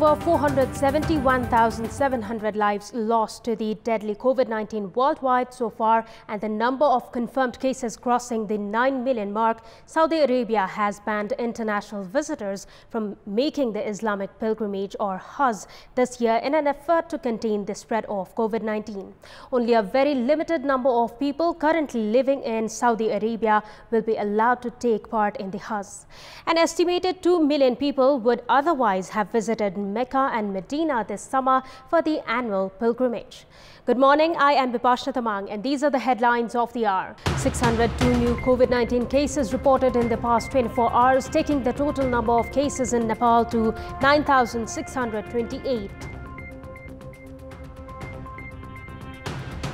over 471,700 lives lost to the deadly COVID-19 worldwide so far, and the number of confirmed cases crossing the 9 million mark, Saudi Arabia has banned international visitors from making the Islamic pilgrimage or Hajj this year in an effort to contain the spread of COVID-19. Only a very limited number of people currently living in Saudi Arabia will be allowed to take part in the Hajj. An estimated 2 million people would otherwise have visited Mecca and Medina this summer for the annual pilgrimage. Good morning, I am Bipashna Tamang and these are the headlines of the hour. 602 new COVID-19 cases reported in the past 24 hours, taking the total number of cases in Nepal to 9,628.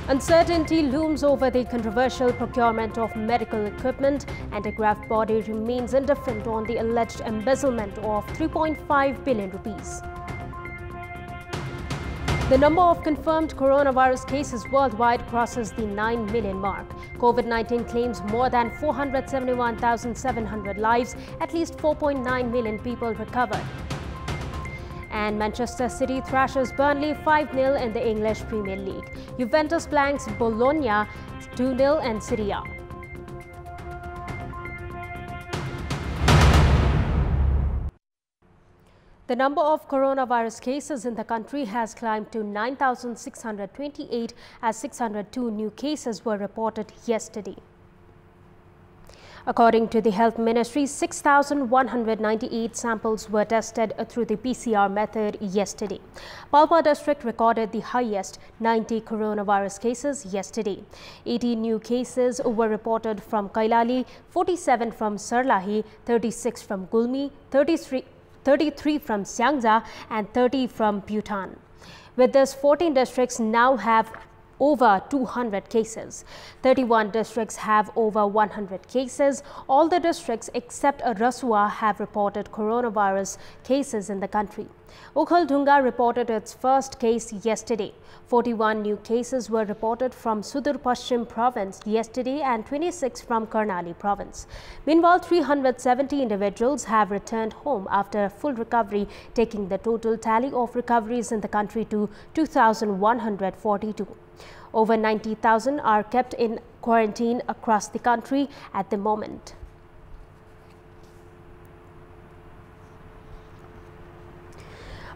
Uncertainty looms over the controversial procurement of medical equipment, and a graft body remains indifferent on the alleged embezzlement of 3.5 billion rupees. The number of confirmed coronavirus cases worldwide crosses the 9 million mark. COVID-19 claims more than 471,700 lives, at least 4.9 million people recovered. And Manchester City thrashes Burnley 5-0 in the English Premier League. Juventus blanks Bologna 2-0 in Serie A. The number of coronavirus cases in the country has climbed to 9,628 as 602 new cases were reported yesterday. According to the Health Ministry, 6,198 samples were tested through the PCR method yesterday. Palpa district recorded the highest, 90 coronavirus cases yesterday. 80 new cases were reported from Kailali, 47 from Sarlahi, 36 from Gulmi, 33 from Siangja and 30 from Bhutan. With this, 14 districts now have over 200 cases. 31 districts have over 100 cases. All the districts except Rasua have reported coronavirus cases in the country. Ukhal-Dhunga reported its first case yesterday. 41 new cases were reported from Sudur Paschim province yesterday and 26 from Karnali province. Meanwhile, 370 individuals have returned home after full recovery, taking the total tally of recoveries in the country to 2,142. Over 90,000 are kept in quarantine across the country at the moment.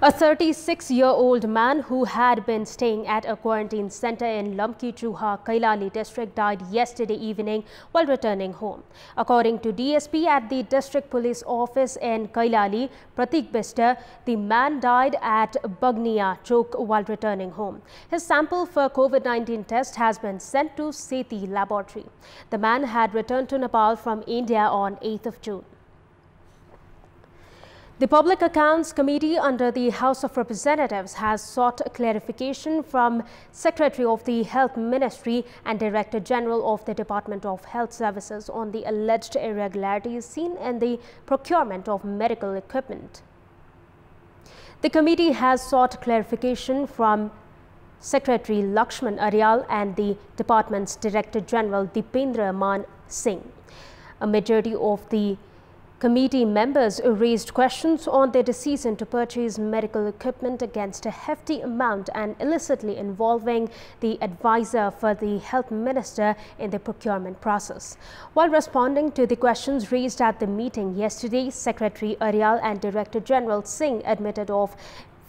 A 36-year-old man who had been staying at a quarantine center in Lamki Chuha, Kailali district died yesterday evening while returning home. According to DSP at the district police office in Kailali, Pratik Bister, the man died at Bagnia Chowk while returning home. His sample for COVID-19 test has been sent to Seti laboratory. The man had returned to Nepal from India on 8th of June. The Public Accounts Committee under the House of Representatives has sought clarification from Secretary of the Health Ministry and Director General of the Department of Health Services on the alleged irregularities seen in the procurement of medical equipment. The committee has sought clarification from Secretary Lakshman Aryal and the department's Director General Dipendra Man Singh. A majority of the committee members raised questions on their decision to purchase medical equipment against a hefty amount and illicitly involving the advisor for the health minister in the procurement process. While responding to the questions raised at the meeting yesterday, Secretary Aryal and Director General Singh admitted of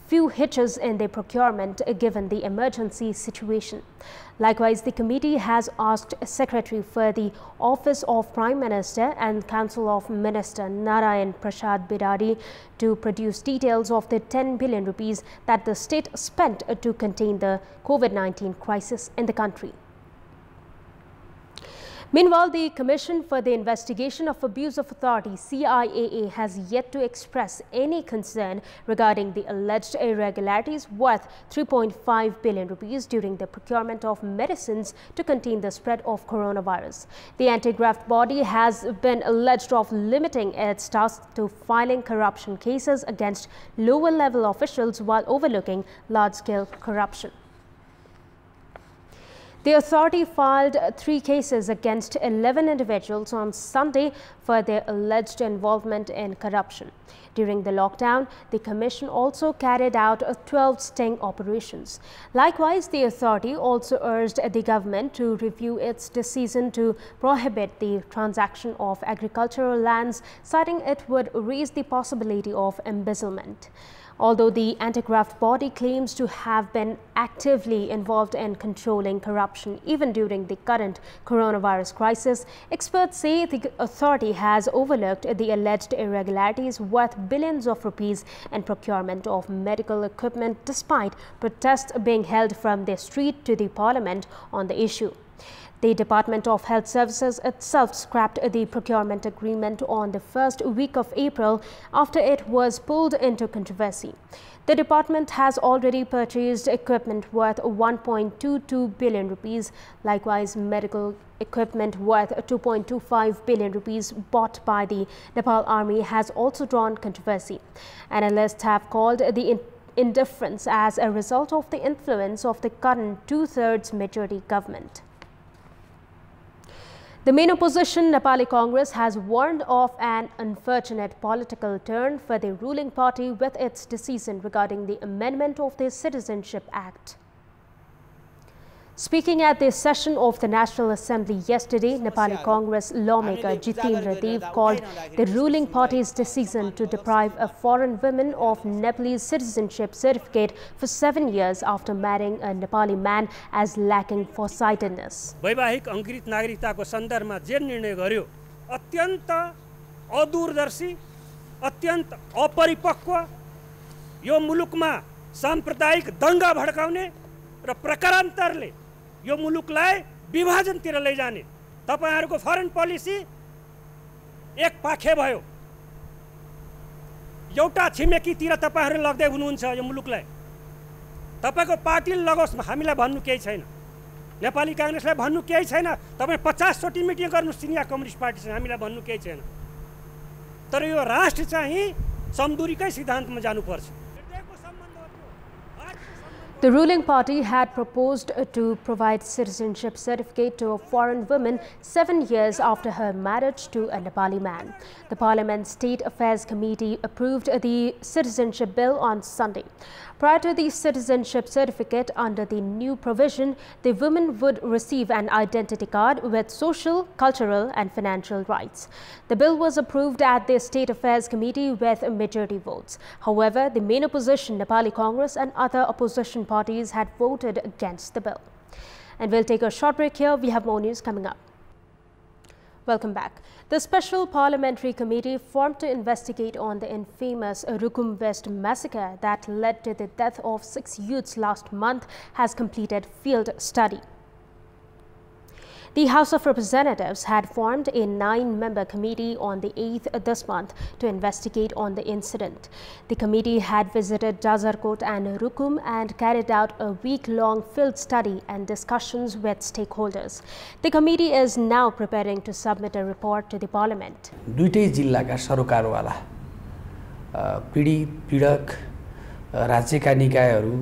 few hitches in the procurement given the emergency situation. Likewise, the committee has asked Secretary for the Office of Prime Minister and Council of Minister Narayan Prasad Bidari to produce details of the 10 billion rupees that the state spent to contain the COVID-19 crisis in the country. Meanwhile, the Commission for the Investigation of Abuse of Authority (CIAA) has yet to express any concern regarding the alleged irregularities worth 3.5 billion rupees during the procurement of medicines to contain the spread of coronavirus. The anti-graft body has been alleged of limiting its task to filing corruption cases against lower-level officials while overlooking large-scale corruption. The authority filed 3 cases against 11 individuals on Sunday for their alleged involvement in corruption. During the lockdown, the Commission also carried out 12 sting operations. Likewise, the authority also urged the government to review its decision to prohibit the transaction of agricultural lands, citing it would raise the possibility of embezzlement. Although the anti-graft body claims to have been actively involved in controlling corruption even during the current coronavirus crisis, experts say the authority has overlooked the alleged irregularities worth billions of rupees in procurement of medical equipment, despite protests being held from the street to the parliament on the issue. The Department of Health Services itself scrapped the procurement agreement on the first week of April after it was pulled into controversy. The department has already purchased equipment worth 1.22 billion rupees. Likewise, medical equipment worth 2.25 billion rupees bought by the Nepal Army has also drawn controversy. Analysts have called the indifference as a result of the influence of the current two-thirds majority government. The main opposition, Nepali Congress, has warned of an unfortunate political turn for the ruling party with its decision regarding the amendment of the Citizenship Act. Speaking at the session of the National Assembly yesterday, Nepali Congress lawmaker Jitendra Dev called the ruling party's decision to deprive a foreign woman of Nepalese citizenship certificate for 7 years after marrying a Nepali man as lacking foresightedness. वैवाहिक अंकृत नागरिकताको सन्दर्भमा जे निर्णय गर्यो अत्यन्त अदूरदर्शी, अत्यन्त अपरिपक्व, यो मुलुकमा साम्प्रदायिक दंगा भड्काउने र प्रकारान्तरले यो मुलुकलाई विभाजनतिर लैजाने तपाईहरुको फरेन पोलिसी एक पाखे भयो। एउटा छिमेकीतिर तपाईहरु लग्दै हुनुहुन्छ यो मुलुकलाई। तपाईको पार्टीले लगोस्, हामीलाई भन्नु केही छैन। नेपाली कांग्रेसलाई भन्नु केही छैन। तपाई 50 चोटी मिटिङ गर्नुस् सिनिया कम्युनिस्ट पार्टीसँग, हामीलाई भन्नु केही छैन। तर यो राष्ट्र चाहिँ समदूरीकै सिद्धान्तमा जानुपर्छ। The ruling party had proposed to provide citizenship certificate to a foreign woman 7 years after her marriage to a Nepali man. The Parliament State Affairs Committee approved the citizenship bill on Sunday. Prior to the citizenship certificate, under the new provision, the woman would receive an identity card with social, cultural and financial rights. The bill was approved at the State Affairs Committee with majority votes. However, the main opposition, Nepali Congress and other opposition parties had voted against the bill. And we'll take a short break here. We have more news coming up. Welcome back. The Special Parliamentary Committee formed to investigate on the infamous Rukum West massacre that led to the death of 6 youths last month has completed field study. The House of Representatives had formed a 9-member committee on the 8th this month to investigate on the incident. The committee had visited Jazarkot and Rukum and carried out a week-long field study and discussions with stakeholders. The committee is now preparing to submit a report to the Parliament. दुईटै जिल्लाका सरोकारवाला पीडक राज्यका निकायहरू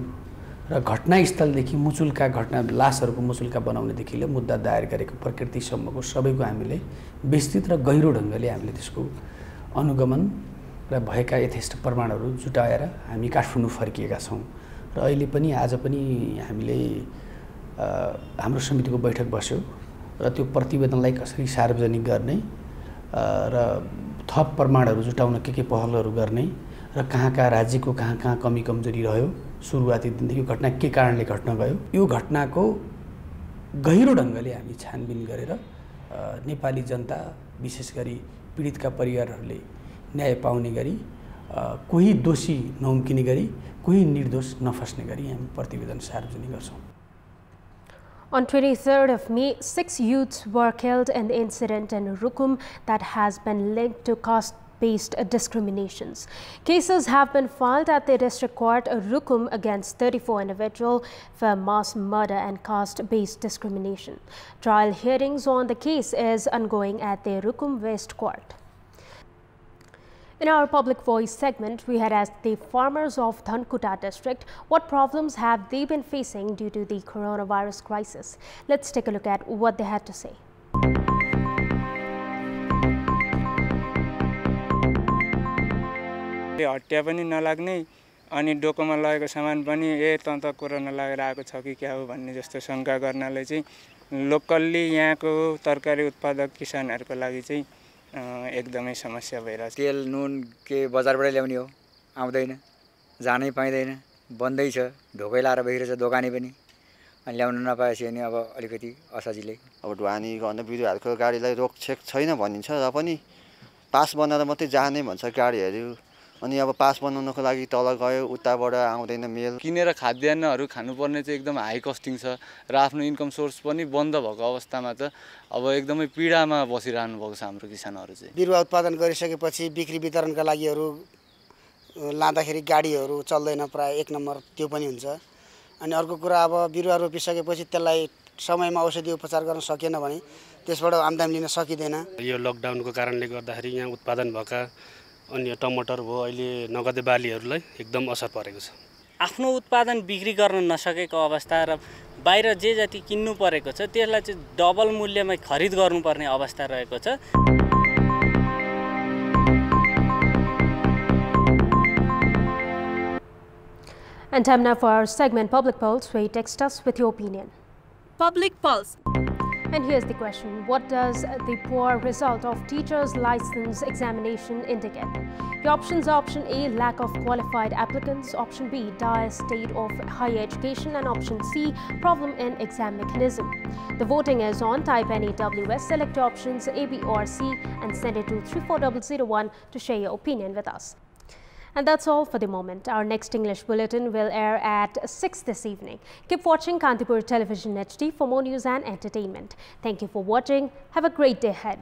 र घटनास्थलदेखि मुचुल्का घटना लासहरूको मुचुल्का बनाउनेदेखि लिएर मुद्दा दायर गरेको प्रकृतिसम्मको सबैको हामीले विस्तृत र गहिरो ढंगले हामीले त्यसको अनुगमन र भएका यथेष्ट प्रमाणहरू जुटाएर हामी काठमाडौँ फर्किएका छौं र अहिले पनि आज पनि हामीले हाम्रो समितिको बैठक बस्यो र त्यो प्रतिवेदनलाई कसरी सार्वजनिक गर्ने र थप प्रमाणहरू जुटाउन के पहलहरू गर्ने र कहाँका राज्यको कहाँ कमी कमजोरी रह्यो सुरुवाती दिनदेखि घटना के कारणले घट्न गयो यो घटनाको गहिरो ढंगले हामी छानबिन गरेर नेपाली जनता विशेष गरी पीडितका परिवारहरूले न्याय पाउने गरी कोही दोषी नहुम्किने गरी कोही निर्दोष नफस्ने गरी हामी प्रतिवेदन सार्वजनिक गर्छौं. On 23rd of May, 6 youths were killed in the incident in Rukum that has been linked to caste-based discriminations. Cases have been filed at the District Court Rukum against 34 individuals for mass murder and caste-based discrimination. Trial hearings on the case is ongoing at the Rukum West Court. In our Public Voice segment, we had asked the farmers of Dhankuta district what problems have they been facing due to the coronavirus crisis. Let's take a look at what they had to say. हट्या पनि नलाग्ने अनि डोकोमा लगेको सामान पनि corona लागेर आएको छ कि क्या हो भन्ने जस्तो शंका गर्नले चाहिँ लोकल्ली यहाँको तरकारी उत्पादक किसानहरुको लागि चाहिँ एकदमै समस्या भइरहेछ। तेल नुन के बजारबाट ल्याउने हो आउँदैन जानै पाइदैन बन्दै छ ढोकै लाएर बसिरहेछ दोकानी पनि अनि ल्याउन नपाएपछि अनि अब अलिकति असजिलै अब ढुवानी गर्न बिरुवाहरुको गाडीलाई रोकछेक छैन भनिन्छ र पनि पास बनाएर मात्रै जाने भन्छ गाडीहरु अनि अब पास बनाउनको लागि तल गयो उताबाट आउँदैन मेल किनेर खाद्यान्नहरु खानुपर्ने चाहिँ एकदम हाई कस्टिङ छ र आफ्नो इन्कम सोर्स पनि बन्द भएको अवस्थामा त अब एकदमै पीडामा बसिरहनु भएको छ हाम्रो किसानहरु चाहिँ। बिरुवा उत्पादन गरिसकेपछि बिक्री वितरणका लागिहरु लाँदाखेरि गाडीहरु चल्दैन प्राय एक नम्बर त्यो पनि हुन्छ अनि अर्को कुरा अब बिरुवा रोपिसकेपछि त्यसलाई समयमा औषधि उपचार गर्न सकिएन भने त्यसबाट आम्दानी लिन सकिदैन। यो लकडाउनको कारणले गर्दाखेरि यहाँ उत्पादन भएका अन्य टमाटर भयो अहिले नगदे बालीहरुलाई एकदम असर परेको छ। आफ्नो उत्पादन बिक्री गर्न नसकेको अवस्था र बाहिर जे जति किन्नु परेको छ त्यसलाई चाहिँ डबल मूल्यमा खरिद गर्नुपर्ने अवस्था रहेको छ। And time now for our segment Public Pulse, where you text us with your opinion. Public Pulse. And here's the question: what does the poor result of teachers' license examination indicate? Your options are option A, lack of qualified applicants, option B, dire state of higher education, and option C, problem in exam mechanism. The voting is on. Type NEWS, select your options A, B or C and send it to 34001 to share your opinion with us. And that's all for the moment. Our next English bulletin will air at 6 this evening. Keep watching Kantipur Television HD for more news and entertainment. Thank you for watching. Have a great day ahead.